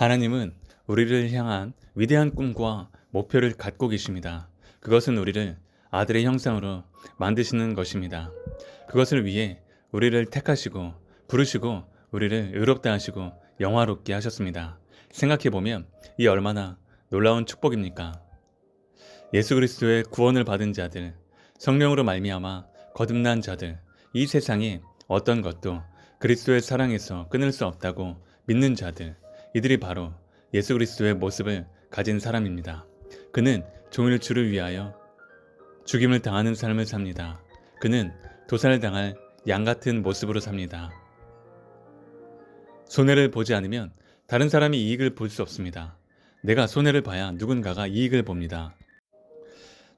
하나님은 우리를 향한 위대한 꿈과 목표를 갖고 계십니다. 그것은 우리를 아들의 형상으로 만드시는 것입니다. 그것을 위해 우리를 택하시고 부르시고 우리를 의롭다 하시고 영화롭게 하셨습니다. 생각해보면 이 얼마나 놀라운 축복입니까? 예수 그리스도의 구원을 받은 자들, 성령으로 말미암아 거듭난 자들, 이 세상에 어떤 것도 그리스도의 사랑에서 끊을 수 없다고 믿는 자들, 이들이 바로 예수 그리스도의 모습을 가진 사람입니다. 그는 종일 주를 위하여 죽임을 당하는 삶을 삽니다. 그는 도살당할 양 같은 모습으로 삽니다. 손해를 보지 않으면 다른 사람이 이익을 볼 수 없습니다. 내가 손해를 봐야 누군가가 이익을 봅니다.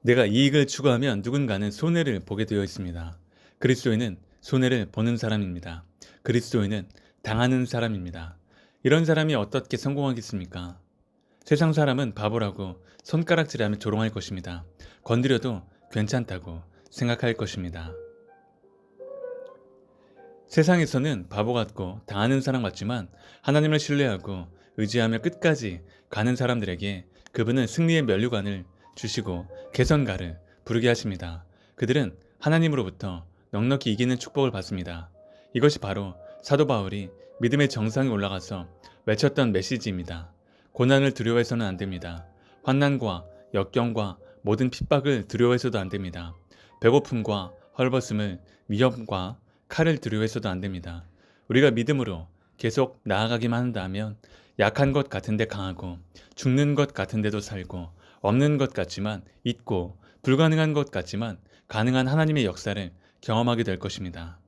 내가 이익을 추구하면 누군가는 손해를 보게 되어 있습니다. 그리스도인은 손해를 보는 사람입니다. 그리스도인은 당하는 사람입니다. 이런 사람이 어떻게 성공하겠습니까? 세상 사람은 바보라고 손가락질하며 조롱할 것입니다. 건드려도 괜찮다고 생각할 것입니다. 세상에서는 바보 같고 당하는 사람 같지만 하나님을 신뢰하고 의지하며 끝까지 가는 사람들에게 그분은 승리의 면류관을 주시고 개선가를 부르게 하십니다. 그들은 하나님으로부터 넉넉히 이기는 축복을 받습니다. 이것이 바로 사도 바울이 믿음의 정상에 올라가서 외쳤던 메시지입니다. 고난을 두려워해서는 안 됩니다. 환난과 역경과 모든 핍박을 두려워해서도 안 됩니다. 배고픔과 헐벗음을 위협과 칼을 두려워해서도 안 됩니다. 우리가 믿음으로 계속 나아가기만 한다면 약한 것 같은데 강하고 죽는 것 같은데도 살고 없는 것 같지만 있고 불가능한 것 같지만 가능한 하나님의 역사를 경험하게 될 것입니다.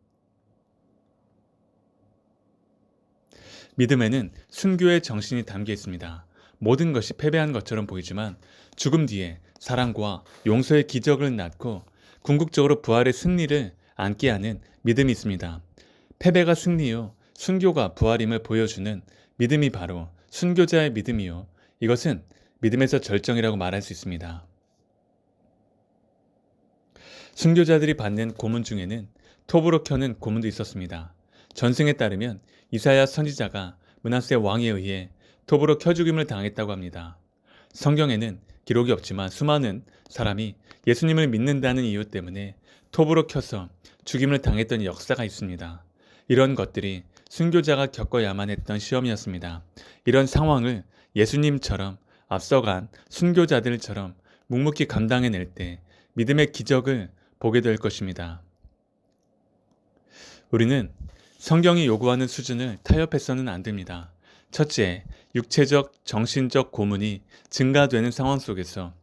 믿음에는 순교의 정신이 담겨 있습니다. 모든 것이 패배한 것처럼 보이지만 죽음 뒤에 사랑과 용서의 기적을 낳고 궁극적으로 부활의 승리를 안게 하는 믿음이 있습니다. 패배가 승리요, 순교가 부활임을 보여주는 믿음이 바로 순교자의 믿음이요. 이것은 믿음에서 절정이라고 말할 수 있습니다. 순교자들이 받는 고문 중에는 톱으로 켜는 고문도 있었습니다. 전승에 따르면 이사야 선지자가 므낫세 왕에 의해 톱으로 켜 죽임을 당했다고 합니다. 성경에는 기록이 없지만 수많은 사람이 예수님을 믿는다는 이유 때문에 톱으로 켜서 죽임을 당했던 역사가 있습니다. 이런 것들이 순교자가 겪어야만 했던 시험이었습니다. 이런 상황을 예수님처럼 앞서간 순교자들처럼 묵묵히 감당해낼 때 믿음의 기적을 보게 될 것입니다. 우리는 성경이 요구하는 수준을 타협해서는 안 됩니다. 첫째, 육체적, 정신적 고문이 증가되는 상황 속에서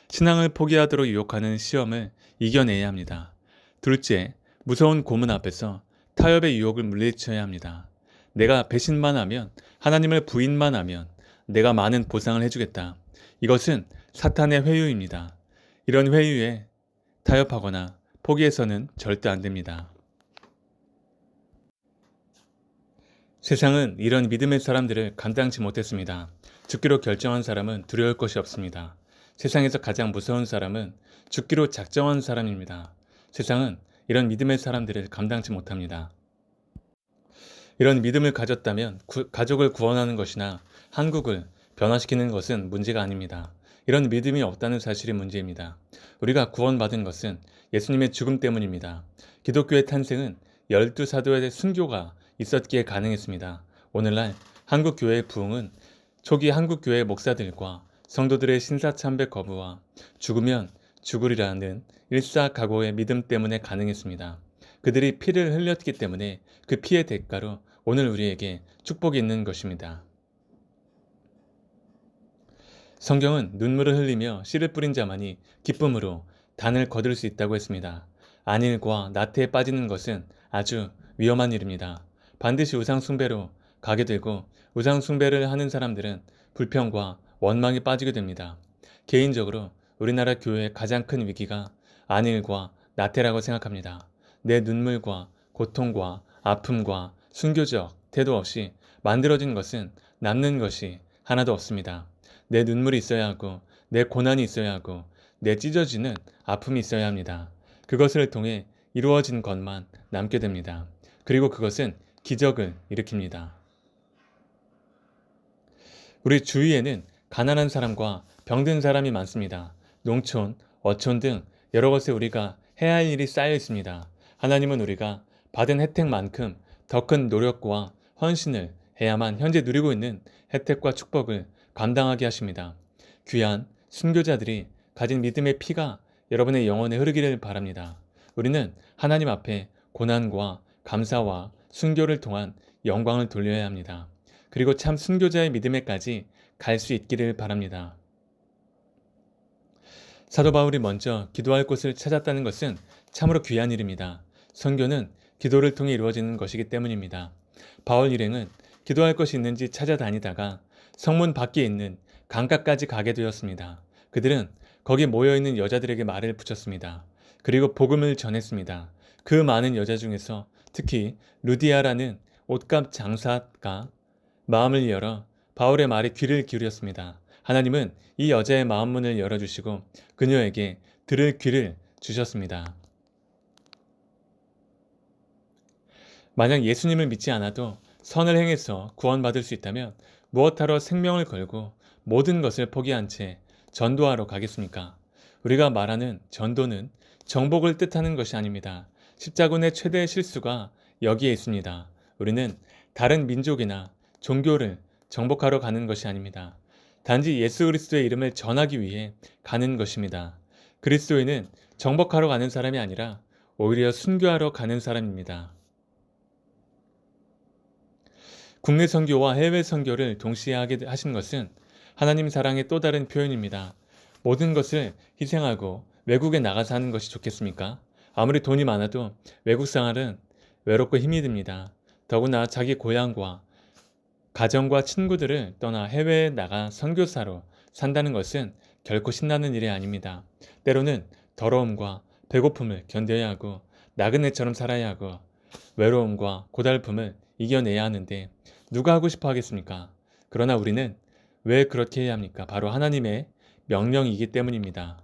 신앙을 포기하도록 유혹하는 시험을 이겨내야 합니다. 둘째, 무서운 고문 앞에서 타협의 유혹을 물리쳐야 합니다. 내가 배신만 하면, 하나님을 부인만 하면 내가 많은 보상을 해주겠다. 이것은 사탄의 회유입니다. 이런 회유에 타협하거나 포기해서는 절대 안 됩니다. 세상은 이런 믿음의 사람들을 감당치 못했습니다. 죽기로 결정한 사람은 두려울 것이 없습니다. 세상에서 가장 무서운 사람은 죽기로 작정한 사람입니다. 세상은 이런 믿음의 사람들을 감당치 못합니다. 이런 믿음을 가졌다면 가족을 구원하는 것이나 한국을 변화시키는 것은 문제가 아닙니다. 이런 믿음이 없다는 사실이 문제입니다. 우리가 구원받은 것은 예수님의 죽음 때문입니다. 기독교의 탄생은 12사도의 순교가 있었기에 가능했습니다. 오늘날 한국교회의 부흥은 초기 한국교회 목사들과 성도들의 신사참배 거부와 죽으면 죽으리라는 일사각오의 믿음 때문에 가능했습니다. 그들이 피를 흘렸기 때문에 그 피의 대가로 오늘 우리에게 축복이 있는 것입니다. 성경은 눈물을 흘리며 씨를 뿌린 자만이 기쁨으로 단을 거둘 수 있다고 했습니다. 안일과 나태에 빠지는 것은 아주 위험한 일입니다. 반드시 우상 숭배로 가게 되고 우상 숭배를 하는 사람들은 불평과 원망에 빠지게 됩니다. 개인적으로 우리나라 교회의 가장 큰 위기가 안일과 나태라고 생각합니다. 내 눈물과 고통과 아픔과 순교적 태도 없이 만들어진 것은 남는 것이 하나도 없습니다. 내 눈물이 있어야 하고 내 고난이 있어야 하고 내 찢어지는 아픔이 있어야 합니다. 그것을 통해 이루어진 것만 남게 됩니다. 그리고 그것은 기적을 일으킵니다. 우리 주위에는 가난한 사람과 병든 사람이 많습니다. 농촌, 어촌 등 여러 곳에 우리가 해야 할 일이 쌓여 있습니다. 하나님은 우리가 받은 혜택만큼 더 큰 노력과 헌신을 해야만 현재 누리고 있는 혜택과 축복을 감당하게 하십니다. 귀한 순교자들이 가진 믿음의 피가 여러분의 영혼에 흐르기를 바랍니다. 우리는 하나님 앞에 고난과 감사와 순교를 통한 영광을 돌려야 합니다. 그리고 참 순교자의 믿음에까지 갈 수 있기를 바랍니다. 사도 바울이 먼저 기도할 곳을 찾았다는 것은 참으로 귀한 일입니다. 선교는 기도를 통해 이루어지는 것이기 때문입니다. 바울 일행은 기도할 것이 있는지 찾아다니다가 성문 밖에 있는 강가까지 가게 되었습니다. 그들은 거기 모여있는 여자들에게 말을 붙였습니다. 그리고 복음을 전했습니다. 그 많은 여자 중에서 특히 루디아라는 옷값 장사가 마음을 열어 바울의 말에 귀를 기울였습니다. 하나님은 이 여자의 마음 문을 열어주시고 그녀에게 들을 귀를 주셨습니다. 만약 예수님을 믿지 않아도 선을 행해서 구원받을 수 있다면 무엇하러 생명을 걸고 모든 것을 포기한 채 전도하러 가겠습니까? 우리가 말하는 전도는 정복을 뜻하는 것이 아닙니다. 십자군의 최대 실수가 여기에 있습니다. 우리는 다른 민족이나 종교를 정복하러 가는 것이 아닙니다. 단지 예수 그리스도의 이름을 전하기 위해 가는 것입니다. 그리스도인은 정복하러 가는 사람이 아니라 오히려 순교하러 가는 사람입니다. 국내 선교와 해외 선교를 동시에 하게 하신 것은 하나님 사랑의 또 다른 표현입니다. 모든 것을 희생하고 외국에 나가서 하는 것이 좋겠습니까? 아무리 돈이 많아도 외국 생활은 외롭고 힘이 듭니다. 더구나 자기 고향과 가정과 친구들을 떠나 해외에 나가 선교사로 산다는 것은 결코 신나는 일이 아닙니다. 때로는 더러움과 배고픔을 견뎌야 하고 나그네처럼 살아야 하고 외로움과 고달픔을 이겨내야 하는데 누가 하고 싶어 하겠습니까? 그러나 우리는 왜 그렇게 해야 합니까? 바로 하나님의 명령이기 때문입니다.